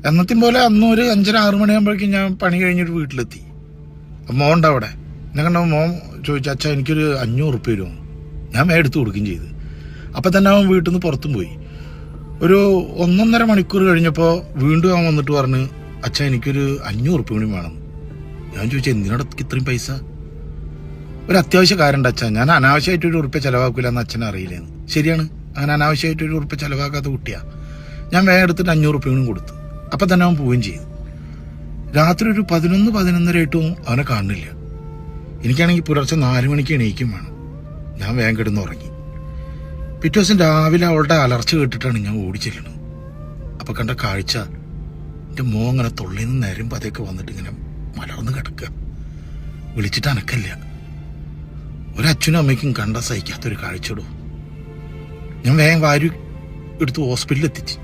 എന്നത്തെയും പോലെ അന്ന് ഒരു 5:30-6 മണിയാകുമ്പോഴേക്കും ഞാൻ പണി കഴിഞ്ഞൊരു വീട്ടിലെത്തി. മോൻ്റെ അവിടെ എന്നെ കണ്ട മോൻ ചോദിച്ചു, അച്ഛാ എനിക്കൊരു 500 റുപ്യ വരുമോ? ഞാൻ എടുത്ത് കൊടുക്കുകയും ചെയ്ത്. അപ്പം തന്നെ അവൻ വീട്ടിൽ നിന്ന് പുറത്തും പോയി. ഒരു 1.5 മണിക്കൂർ കഴിഞ്ഞപ്പോൾ വീണ്ടും അവൻ വന്നിട്ട് പറഞ്ഞ്, അച്ഛാ എനിക്കൊരു 500 റുപ്യ കൂടി വേണം. ഞാൻ ചോദിച്ചു, എന്തിനോട് ഇത്രയും പൈസ? ഒരു അത്യാവശ്യ കാര്യമുണ്ട് അച്ഛാ, ഞാൻ അനാവശ്യമായിട്ടൊരു ഉറുപ്പ്യ ചിലവാക്കില്ല എന്ന് അച്ഛനെ അറിയില്ലെന്ന്. ശരിയാണ്, അങ്ങനെ അനാവശ്യമായിട്ടൊരു ഉറുപ്പ്യ ചിലവാക്കാത്ത കുട്ടിയാ. ഞാൻ വേഗം എടുത്തിട്ട് 500 റുപ്യ കൂടി കൊടുത്തു. അപ്പം തന്നെ അവൻ പോവുകയും ചെയ്തു. രാത്രി ഒരു 11-11:30 അവനെ കാണുന്നില്ല. എനിക്കാണെങ്കിൽ പുലർച്ചെ 4 മണിക്ക് എണീക്കും വേണം. ഞാൻ വേഗം കിടന്ന് ഉറങ്ങി. പിറ്റേ ദിവസം രാവിലെ അവളുടെ അലർച്ച കേട്ടിട്ടാണ് ഞാൻ ഓടിച്ചെല്ലണത്. അപ്പം കണ്ട കാഴ്ച, എൻ്റെ മോൻ ഇങ്ങനെ തൊള്ളിൽ നിന്ന് നേരം പതയൊക്കെ വന്നിട്ട് ഇങ്ങനെ മലർന്ന് കിടക്കുക. വിളിച്ചിട്ട് അനക്കല്ല. ഒരച്ഛനും അമ്മയ്ക്കും കണ്ട സഹിക്കാത്തൊരു കാഴ്ചയിടും. ഞാൻ വേഗം വാരി എടുത്ത് ഹോസ്പിറ്റലിൽ എത്തിച്ച്.